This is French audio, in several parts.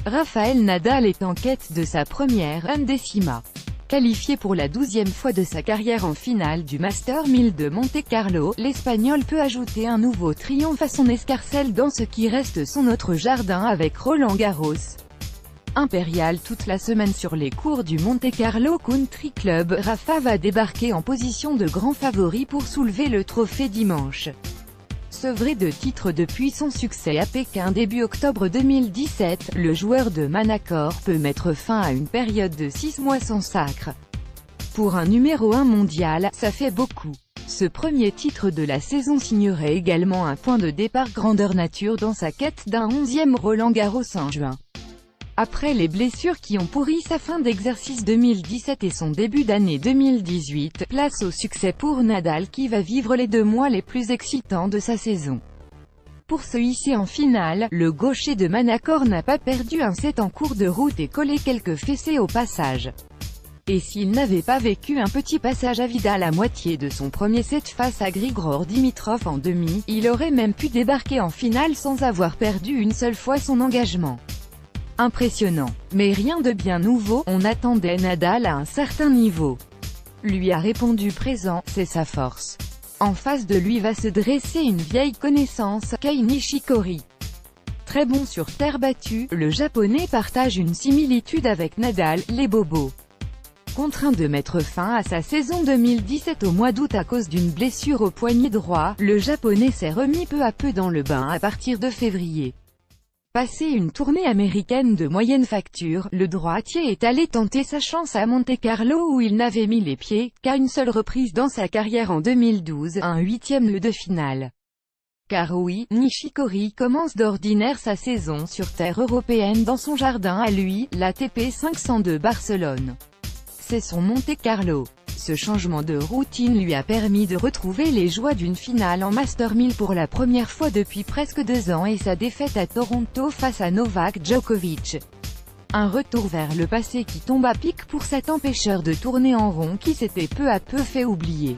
Rafael Nadal est en quête de sa première undécima. Qualifié pour la 12e fois de sa carrière en finale du Master 1000 de Monte-Carlo, l'Espagnol peut ajouter un nouveau triomphe à son escarcelle dans ce qui reste son autre jardin avec Roland-Garros. Impérial toute la semaine sur les cours du Monte-Carlo Country Club, Rafa va débarquer en position de grand favori pour soulever le trophée dimanche. Sevré de titres depuis son succès à Pékin début octobre 2017, le joueur de Manacor peut mettre fin à une période de 6 mois sans sacre. Pour un numéro 1 mondial, ça fait beaucoup. Ce premier titre de la saison signerait également un point de départ grandeur nature dans sa quête d'un 11e Roland-Garros en juin. Après les blessures qui ont pourri sa fin d'exercice 2017 et son début d'année 2018, place au succès pour Nadal qui va vivre les 2 mois les plus excitants de sa saison. Pour se hisser en finale, le gaucher de Manacor n'a pas perdu un set en cours de route et collé quelques fessées au passage. Et s'il n'avait pas vécu un petit passage à vide à la moitié de son premier set face à Grigor Dimitrov en demi, il aurait même pu débarquer en finale sans avoir perdu une seule fois son engagement. Impressionnant. Mais rien de bien nouveau, on attendait Nadal à un certain niveau. Lui a répondu présent, c'est sa force. En face de lui va se dresser une vieille connaissance, Kei Nishikori. Très bon sur terre battue, le japonais partage une similitude avec Nadal, les bobos. Contraint de mettre fin à sa saison 2017 au mois d'août à cause d'une blessure au poignet droit, le japonais s'est remis peu à peu dans le bain à partir de février. Passé une tournée américaine de moyenne facture, le droitier est allé tenter sa chance à Monte-Carlo où il n'avait mis les pieds qu'à une seule reprise dans sa carrière en 2012, un 8e de finale. Car oui, Nishikori commence d'ordinaire sa saison sur terre européenne dans son jardin à lui, l'ATP 500 de Barcelone. C'est son Monte-Carlo. Ce changement de routine lui a permis de retrouver les joies d'une finale en Master 1000 pour la première fois depuis presque 2 ans et sa défaite à Toronto face à Novak Djokovic. Un retour vers le passé qui tombe à pic pour cet empêcheur de tourner en rond qui s'était peu à peu fait oublier.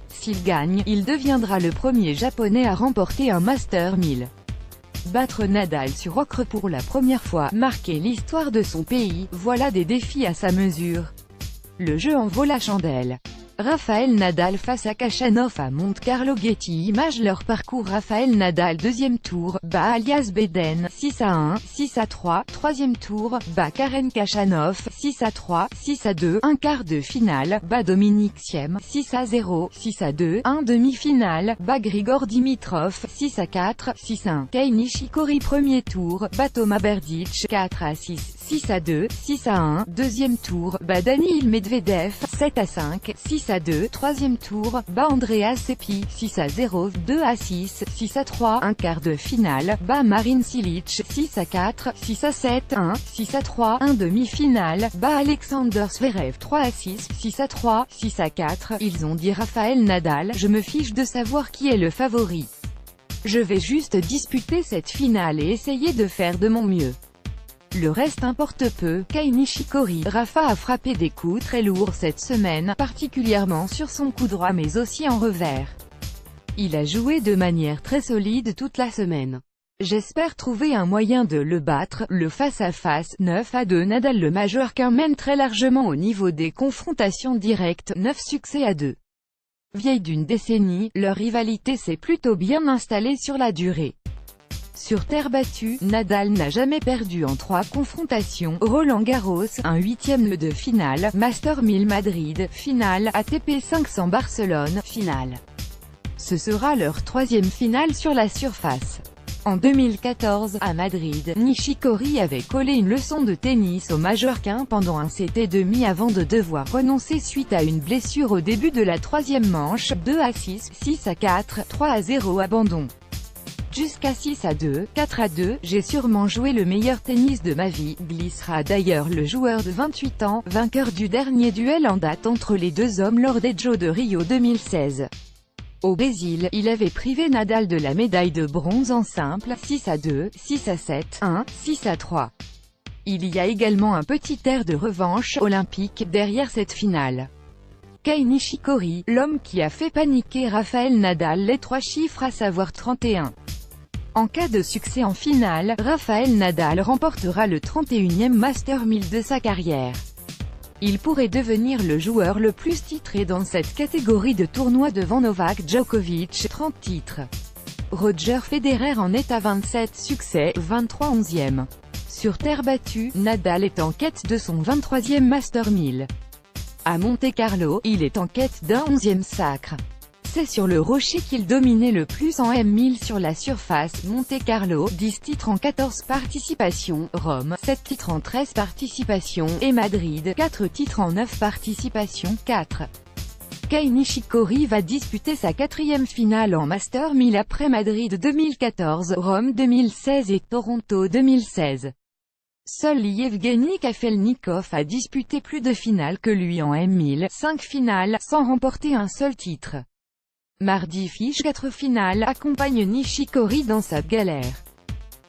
S'il gagne, il deviendra le premier japonais à remporter un Master 1000. Battre Nadal sur ocre pour la première fois, marquer l'histoire de son pays, voilà des défis à sa mesure. Le jeu en vaut la chandelle. Rafael Nadal face à Khachanov à Monte-Carlo. Getty Images. Leur parcours. Rafael Nadal 2e tour, bat Elias Beden, 6-1, 6-3, 3e tour, bat Karen Khachanov, 6-3, 6-2, un quart de finale, bat Dominic Thiem, 6-0, 6-2, un demi-finale, bat Grigor Dimitrov, 6-4, 6-1, Kei Nishikori premier tour, bat Thomas Berdych, 4-6, 6-2, 6-1, deuxième tour, bat Daniil Medvedev, 7-5, 6-2, troisième tour, bat Andreas Seppi, 6-0, 2-6, 6-3, un quart de finale, bat Marin Cilic, 6-4, 6-7, 1, 6-3, un demi-finale, bat Alexander Zverev, 3-6, 6-3, 6-4, ils ont dit Rafael Nadal, je me fiche de savoir qui est le favori. Je vais juste disputer cette finale et essayer de faire de mon mieux. Le reste importe peu. Kei Nishikori. Rafa a frappé des coups très lourds cette semaine, particulièrement sur son coup droit mais aussi en revers. Il a joué de manière très solide toute la semaine. J'espère trouver un moyen de le battre. Le face-à-face, 9-2 Nadal. Le Majorquin mène très largement au niveau des confrontations directes, 9 succès à 2. Vieille d'une décennie, leur rivalité s'est plutôt bien installée sur la durée. Sur terre battue, Nadal n'a jamais perdu en 3 confrontations, Roland-Garros, un 8e de finale, Master 1000 Madrid, finale, ATP 500 Barcelone, finale. Ce sera leur 3e finale sur la surface. En 2014, à Madrid, Nishikori avait collé une leçon de tennis au Majorquin pendant un set et demi avant de devoir renoncer suite à une blessure au début de la 3e manche, 2-6, 6-4, 3-0 abandon. Jusqu'à 6-2, 4-2, j'ai sûrement joué le meilleur tennis de ma vie, glissera d'ailleurs le joueur de 28 ans, vainqueur du dernier duel en date entre les deux hommes lors des Jeux de Rio 2016. Au Brésil, il avait privé Nadal de la médaille de bronze en simple, 6-2, 6-7, 1, 6-3. Il y a également un petit air de revanche olympique derrière cette finale. Kei Nishikori, l'homme qui a fait paniquer Rafael Nadal, les 3 chiffres à savoir 31. En cas de succès en finale, Rafael Nadal remportera le 31e Master 1000 de sa carrière. Il pourrait devenir le joueur le plus titré dans cette catégorie de tournoi devant Novak Djokovic, 30 titres. Roger Federer en est à 27 succès, 23 11e. Sur terre battue, Nadal est en quête de son 23e Master 1000. À Monte-Carlo, il est en quête d'un 11e sacre. C'est sur le rocher qu'il dominait le plus en M1000 sur la surface. Monte-Carlo, 10 titres en 14 participations, Rome, 7 titres en 13 participations, et Madrid, 4 titres en 9 participations, 4. Kei Nishikori va disputer sa 4e finale en Master 1000 après Madrid 2014, Rome 2016 et Toronto 2016. Seul Yevgeny Kafelnikov a disputé plus de finales que lui en M1000, 5 finales, sans remporter un seul titre. Mardi fiche 4 finales, accompagne Nishikori dans sa galère.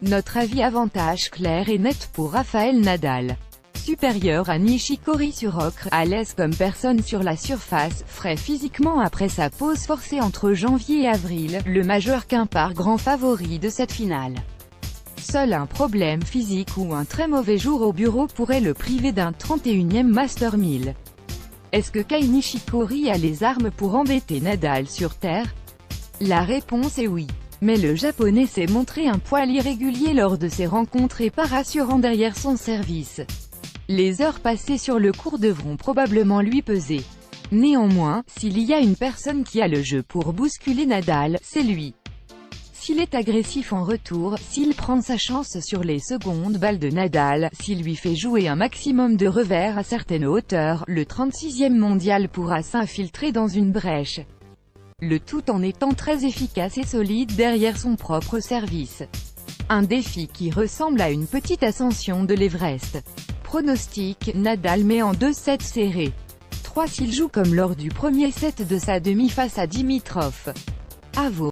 Notre avis avantage clair et net pour Rafael Nadal. Supérieur à Nishikori sur ocre, à l'aise comme personne sur la surface, frais physiquement après sa pause forcée entre janvier et avril, le majeur Quimper grand favori de cette finale. Seul un problème physique ou un très mauvais jour au bureau pourrait le priver d'un 31e Master 1000. Est-ce que Kei Nishikori a les armes pour embêter Nadal sur terre? La réponse est oui. Mais le japonais s'est montré un poil irrégulier lors de ses rencontres et pas rassurant derrière son service. Les heures passées sur le court devront probablement lui peser. Néanmoins, s'il y a une personne qui a le jeu pour bousculer Nadal, c'est lui. S'il est agressif en retour, s'il prend sa chance sur les secondes balles de Nadal, s'il lui fait jouer un maximum de revers à certaines hauteurs, le 36e mondial pourra s'infiltrer dans une brèche. Le tout en étant très efficace et solide derrière son propre service. Un défi qui ressemble à une petite ascension de l'Everest. Pronostic, Nadal met en 2 sets serrés. 3 s'il joue comme lors du premier set de sa demi face à Dimitrov. À vos